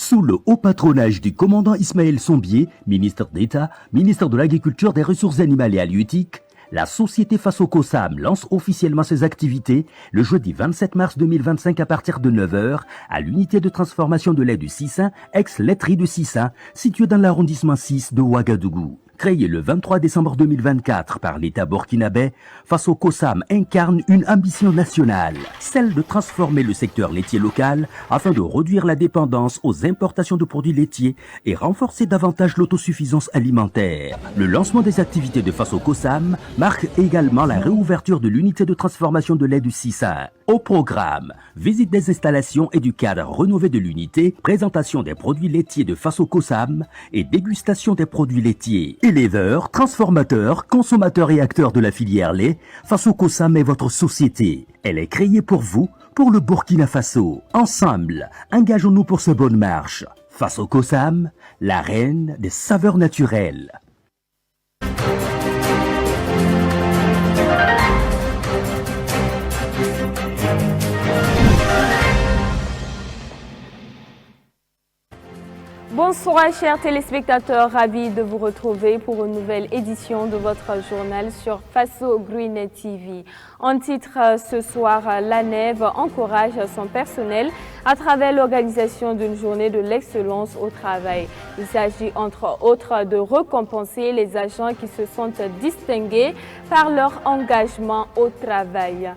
Sous le haut patronage du commandant Ismaël Sombier, ministre d'État, ministre de l'Agriculture, des Ressources animales et halieutiques, la société Faso-Cosam lance officiellement ses activités le jeudi 27 mars 2025 à partir de 9h à l'unité de transformation de lait du Sissin, ex-laiterie de Sissin, située dans l'arrondissement 6 de Ouagadougou. Créé le 23 décembre 2024 par l'État burkinabé, Faso-Cosam incarne une ambition nationale, celle de transformer le secteur laitier local afin de réduire la dépendance aux importations de produits laitiers et renforcer davantage l'autosuffisance alimentaire. Le lancement des activités de Faso-Cosam marque également la réouverture de l'unité de transformation de lait du Sissin. Au programme, visite des installations et du cadre rénové de l'unité, présentation des produits laitiers de Faso-Cosam et dégustation des produits laitiers. Éleveurs, transformateurs, consommateurs et acteurs de la filière lait, Faso-Cosam est votre société. Elle est créée pour vous, pour le Burkina Faso. Ensemble, engageons-nous pour ce bonne marche. Faso-Cosam, la reine des saveurs naturelles. Bonsoir chers téléspectateurs, ravis de vous retrouver pour une nouvelle édition de votre journal sur Faso Green TV. En titre ce soir, l'ANEV encourage son personnel à travers l'organisation d'une journée de l'excellence au travail. Il s'agit entre autres de récompenser les agents qui se sont distingués par leur engagement au travail.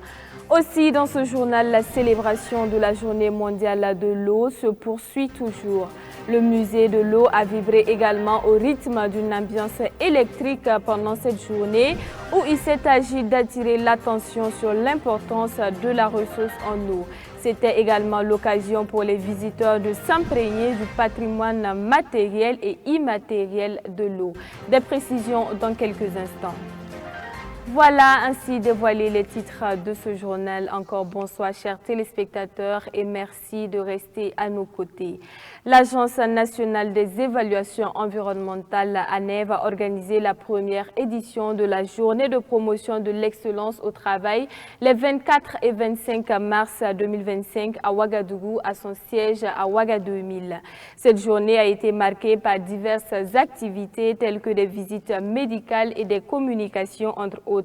Aussi, dans ce journal, la célébration de la Journée mondiale de l'eau se poursuit toujours. Le musée de l'eau a vibré également au rythme d'une ambiance électrique pendant cette journée où il s'est agi d'attirer l'attention sur l'importance de la ressource en eau. C'était également l'occasion pour les visiteurs de s'imprégner du patrimoine matériel et immatériel de l'eau. Des précisions dans quelques instants. Voilà ainsi dévoilé les titres de ce journal. Encore bonsoir chers téléspectateurs et merci de rester à nos côtés. L'Agence nationale des évaluations environnementales, ANEV, a organisé la première édition de la journée de promotion de l'excellence au travail les 24 et 25 mars 2025 à Ouagadougou, à son siège à Ouagadougou 2000. Cette journée a été marquée par diverses activités telles que des visites médicales et des communications entre autres.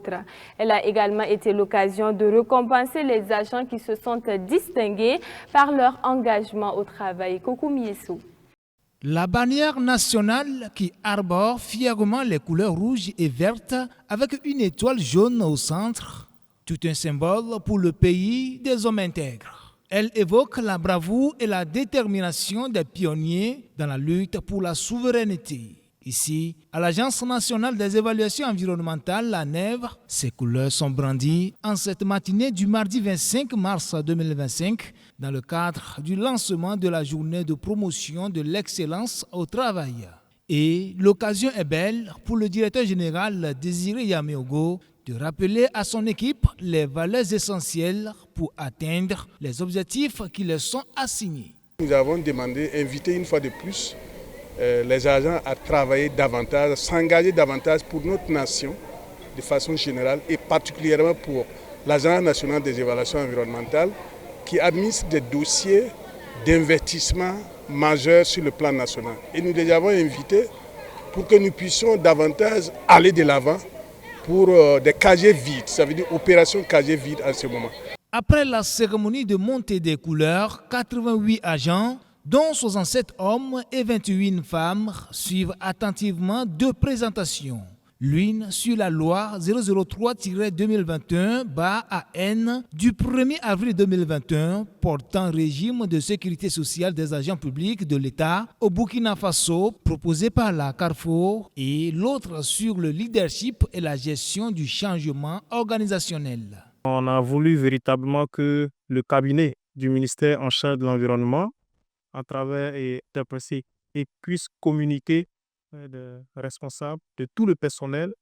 Elle a également été l'occasion de récompenser les agents qui se sont distingués par leur engagement au travail. Coucou Miessou. La bannière nationale qui arbore fièrement les couleurs rouges et vertes avec une étoile jaune au centre, tout un symbole pour le pays des hommes intègres. Elle évoque la bravoure et la détermination des pionniers dans la lutte pour la souveraineté. Ici, à l'Agence nationale des évaluations environnementales, l'ANEV, ces couleurs sont brandies en cette matinée du mardi 25 mars 2025 dans le cadre du lancement de la journée de promotion de l'excellence au travail. Et l'occasion est belle pour le directeur général Désiré Yaméogo de rappeler à son équipe les valeurs essentielles pour atteindre les objectifs qui leur sont assignés. Nous avons invité une fois de plus les agents à travailler davantage, s'engager davantage pour notre nation de façon générale et particulièrement pour l'Agence nationale des évaluations environnementales qui administre des dossiers d'investissement majeurs sur le plan national. Et nous les avons invités pour que nous puissions davantage aller de l'avant pour des casiers vides, ça veut dire opération casier vide en ce moment. Après la cérémonie de montée des couleurs, 88 agents dont 67 hommes et 21 femmes suivent attentivement deux présentations. L'une sur la loi 003-2021-AN du 1er avril 2021 portant régime de sécurité sociale des agents publics de l'État au Burkina Faso proposée par la Carrefour et l'autre sur le leadership et la gestion du changement organisationnel. On a voulu véritablement que le cabinet du ministère en charge de l'environnement à travers des principes et puisse communiquer de responsables de tout le personnel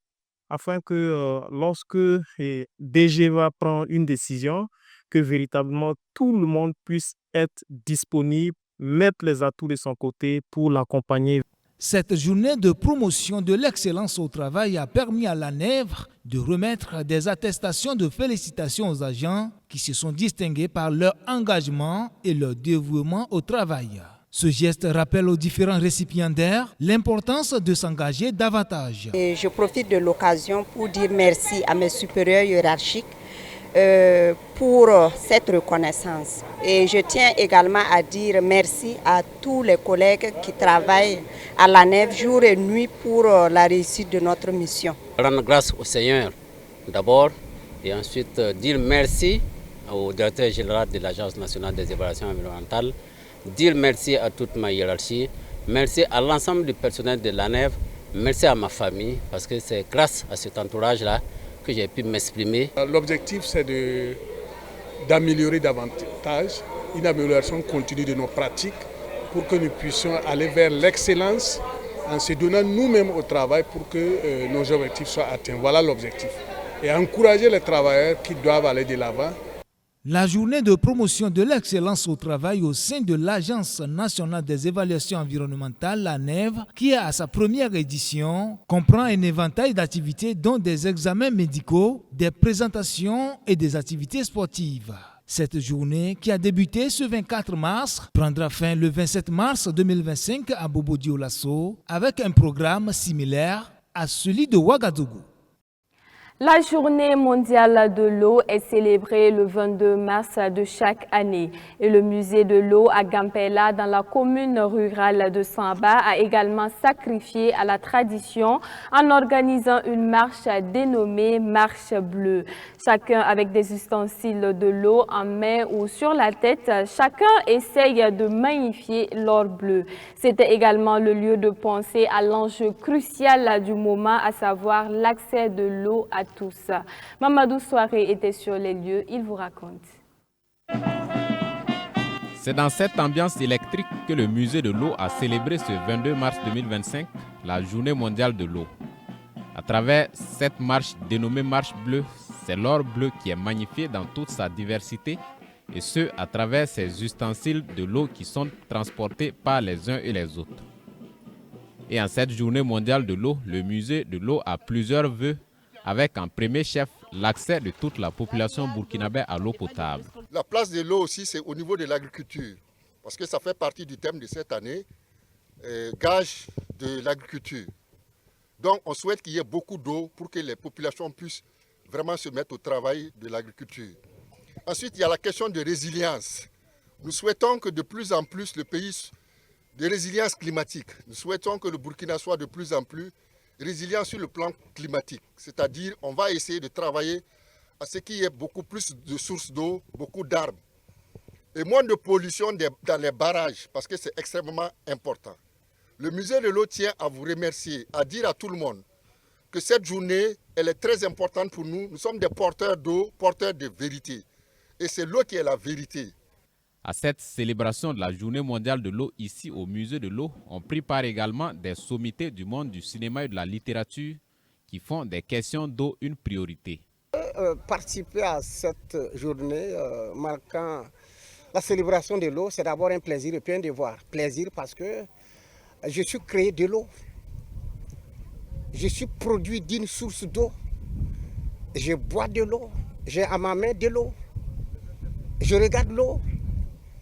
afin que lorsque DG va prendre une décision, que véritablement tout le monde puisse être disponible, mettre les atouts de son côté pour l'accompagner. Cette journée de promotion de l'excellence au travail a permis à l'ANEV de remettre des attestations de félicitations aux agents qui se sont distingués par leur engagement et leur dévouement au travail. Ce geste rappelle aux différents récipiendaires l'importance de s'engager davantage. Et je profite de l'occasion pour dire merci à mes supérieurs hiérarchiques pour cette reconnaissance. Et je tiens également à dire merci à tous les collègues qui travaillent à l'ANEV jour et nuit pour la réussite de notre mission. Rendre grâce au Seigneur d'abord et ensuite dire merci au directeur général de l'Agence nationale des évaluations environnementales, dire merci à toute ma hiérarchie, merci à l'ensemble du personnel de l'ANEV, merci à ma famille parce que c'est grâce à cet entourage-là que j'ai pu m'exprimer. L'objectif c'est d'améliorer davantage, une amélioration continue de nos pratiques pour que nous puissions aller vers l'excellence en se donnant nous-mêmes au travail pour que nos objectifs soient atteints. Voilà l'objectif. Et encourager les travailleurs qui doivent aller de l'avant. La journée de promotion de l'excellence au travail au sein de l'Agence nationale des évaluations environnementales, l'ANEV, qui est à sa première édition, comprend un éventail d'activités dont des examens médicaux, des présentations et des activités sportives. Cette journée, qui a débuté ce 24 mars, prendra fin le 27 mars 2025 à Bobo-Dioulasso avec un programme similaire à celui de Ouagadougou. La journée mondiale de l'eau est célébrée le 22 mars de chaque année et le musée de l'eau à Gampela dans la commune rurale de Samba a également sacrifié à la tradition en organisant une marche dénommée Marche Bleue. Chacun avec des ustensiles de l'eau en main ou sur la tête, chacun essaye de magnifier l'or bleu. C'était également le lieu de penser à l'enjeu crucial du moment, à savoir l'accès de l'eau à tous. Mamadou Soiré était sur les lieux, il vous raconte. C'est dans cette ambiance électrique que le musée de l'eau a célébré ce 22 mars 2025 la journée mondiale de l'eau. À travers cette marche dénommée Marche Bleue, c'est l'or bleu qui est magnifié dans toute sa diversité et ce à travers ces ustensiles de l'eau qui sont transportés par les uns et les autres. Et en cette journée mondiale de l'eau, le musée de l'eau a plusieurs vœux avec en premier chef l'accès de toute la population burkinabé à l'eau potable. La place de l'eau aussi, c'est au niveau de l'agriculture, parce que ça fait partie du thème de cette année, gage de l'agriculture. Donc on souhaite qu'il y ait beaucoup d'eau pour que les populations puissent vraiment se mettre au travail de l'agriculture. Ensuite, il y a la question de résilience. Nous souhaitons que de plus en plus le pays, de résilience climatique, nous souhaitons que le Burkina soit de plus en plus résilient sur le plan climatique, c'est-à-dire on va essayer de travailler à ce qu'il y ait beaucoup plus de sources d'eau, beaucoup d'arbres et moins de pollution dans les barrages parce que c'est extrêmement important. Le musée de l'eau tient à vous remercier, à dire à tout le monde que cette journée, elle est très importante pour nous. Nous sommes des porteurs d'eau, porteurs de vérité et c'est l'eau qui est la vérité. À cette célébration de la Journée mondiale de l'eau ici au musée de l'eau, ont pris part également des sommités du monde du cinéma et de la littérature qui font des questions d'eau une priorité. Participer à cette journée marquant la célébration de l'eau, c'est d'abord un plaisir et puis un devoir. Plaisir parce que je suis créé de l'eau. Je suis produit d'une source d'eau. Je bois de l'eau. J'ai à ma main de l'eau. Je regarde l'eau.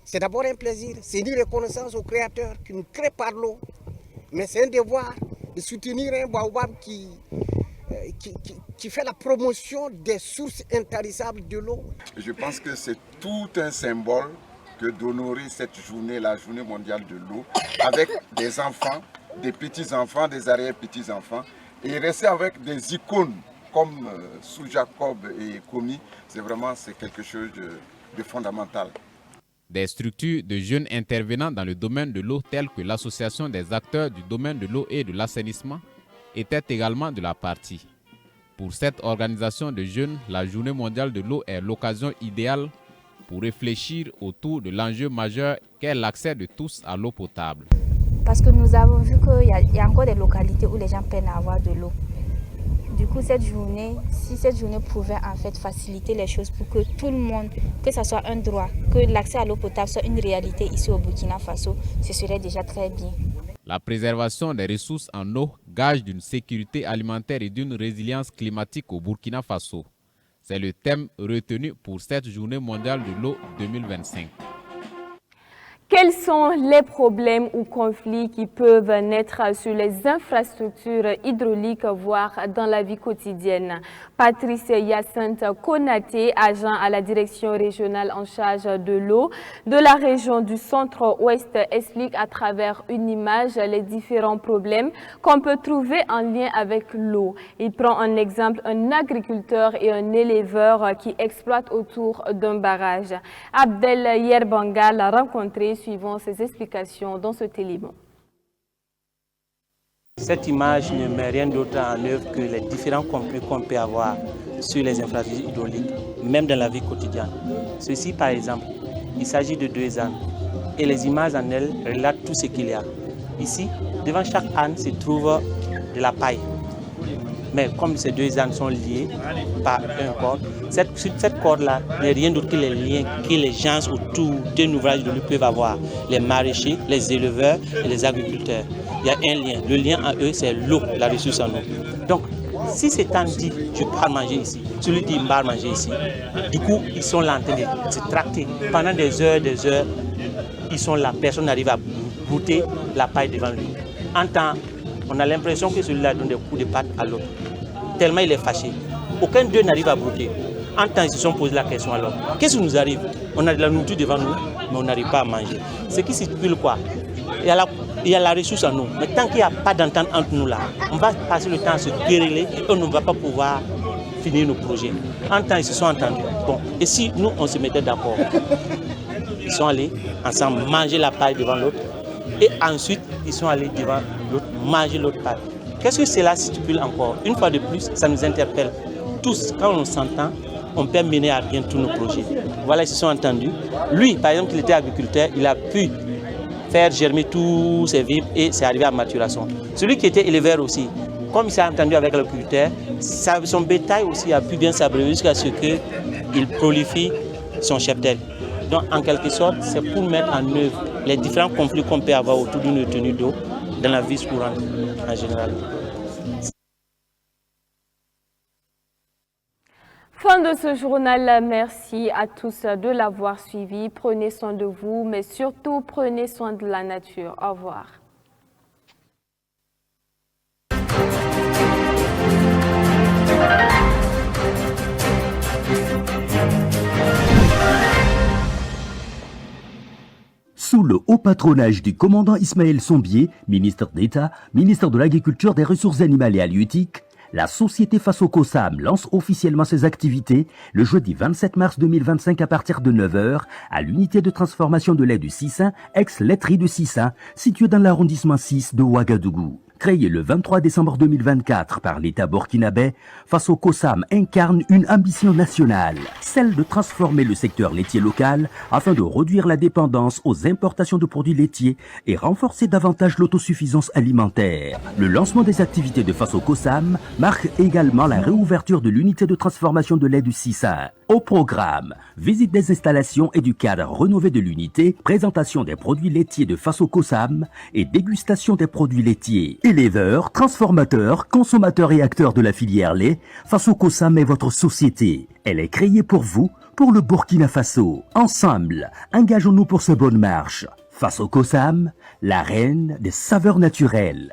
C'est d'abord un plaisir, c'est une reconnaissance au Créateur qui nous crée par l'eau. Mais c'est un devoir de soutenir un baobab qui fait la promotion des sources intarissables de l'eau. Je pense que c'est tout un symbole que d'honorer cette journée, la journée mondiale de l'eau, avec des enfants, des petits-enfants, des arrière-petits-enfants, et rester avec des icônes comme Sou Jacob et Komi, c'est quelque chose de fondamental. Des structures de jeunes intervenant dans le domaine de l'eau telles que l'association des acteurs du domaine de l'eau et de l'assainissement étaient également de la partie. Pour cette organisation de jeunes, la Journée mondiale de l'eau est l'occasion idéale pour réfléchir autour de l'enjeu majeur qu'est l'accès de tous à l'eau potable. Parce que nous avons vu qu'il y a encore des localités où les gens peinent à avoir de l'eau. Du coup, cette journée pouvait en fait faciliter les choses pour que tout le monde, que ce soit un droit, que l'accès à l'eau potable soit une réalité ici au Burkina Faso, ce serait déjà très bien. La préservation des ressources en eau, gage d'une sécurité alimentaire et d'une résilience climatique au Burkina Faso. C'est le thème retenu pour cette journée mondiale de l'eau 2025. Quels sont les problèmes ou conflits qui peuvent naître sur les infrastructures hydrauliques, voire dans la vie quotidienne? Patrice Hyacinthe Konaté, agent à la direction régionale en charge de l'eau de la région du centre-ouest, explique à travers une image les différents problèmes qu'on peut trouver en lien avec l'eau. Il prend en exemple un agriculteur et un éleveur qui exploitent autour d'un barrage. Abdel Yerbanga l'a rencontré, suivant ses explications dans ce télémon. Cette image ne met rien d'autre en œuvre que les différents conflits qu'on peut avoir sur les infrastructures hydrauliques, même dans la vie quotidienne. Ceci, par exemple, il s'agit de 2 ânes et les images en elles relatent tout ce qu'il y a. Ici, devant chaque âne se trouve de la paille. Mais comme ces 2 ânes sont liés par un corde, cette corde-là n'est rien d'autre que les liens que les gens autour d'un ouvrage de l'eau peuvent avoir. Les maraîchers, les éleveurs et les agriculteurs. Il y a un lien. Le lien en eux, c'est l'eau, la ressource en eau. Donc, si cet âne dit « je pars manger ici », celui dit « je pars manger ici », du coup, ils sont là en train de se tracter. Pendant des heures, ils sont là. Personne n'arrive à brouter la paille devant lui. En temps, on a l'impression que celui-là donne des coups de patte à l'autre. Tellement il est fâché. Aucun d'eux n'arrive à brouter. En temps, ils se sont posé la question alors. Qu'est-ce qui nous arrive? On a de la nourriture devant nous, mais on n'arrive pas à manger. Ce qui stipule quoi? Il y a la ressource en nous. Mais tant qu'il n'y a pas d'entente entre nous là, on va passer le temps à se quereller et on ne va pas pouvoir finir nos projets. En temps, ils se sont entendus. Bon, et si nous, on se mettait d'accord? Ils sont allés ensemble manger la paille devant l'autre. Et ensuite, ils sont allés devant l'autre, manger l'autre paille. Qu'est-ce que cela stipule encore? Une fois de plus, ça nous interpelle. Tous, quand on s'entend, on peut mener à bien tous nos projets. Voilà, ils se sont entendus. Lui, par exemple, il était agriculteur, il a pu faire germer tous ses vivres et c'est arrivé à maturation. Celui qui était éleveur aussi, comme il s'est entendu avec l'agriculteur, son bétail aussi a pu bien s'abreuver jusqu'à ce qu'il prolifie son cheptel. Donc, en quelque sorte, c'est pour mettre en œuvre les différents conflits qu'on peut avoir autour d'une retenue d'eau dans la vie courante en général. Fin de ce journal, merci à tous de l'avoir suivi. Prenez soin de vous, mais surtout prenez soin de la nature. Au revoir. Sous le haut patronage du commandant Ismaël Sombier, ministre d'État, ministre de l'Agriculture, des Ressources animales et halieutiques, la société Faso-Kosam lance officiellement ses activités le jeudi 27 mars 2025 à partir de 9h à l'unité de transformation de lait du Sissin, ex-laiterie de Sissin, située dans l'arrondissement 6 de Ouagadougou. Créé le 23 décembre 2024 par l'État burkinabé, Faso-Kosam incarne une ambition nationale, celle de transformer le secteur laitier local afin de réduire la dépendance aux importations de produits laitiers et renforcer davantage l'autosuffisance alimentaire. Le lancement des activités de Faso-Kosam marque également la réouverture de l'unité de transformation de lait du Sissin. Au programme, visite des installations et du cadre rénové de l'unité, présentation des produits laitiers de Faso-Kosam et dégustation des produits laitiers. Éleveurs, transformateurs, consommateurs et acteurs de la filière lait, Faso-Kosam est votre société. Elle est créée pour vous, pour le Burkina Faso. Ensemble, engageons-nous pour cette bonne marche. Faso-Kosam, la reine des saveurs naturelles.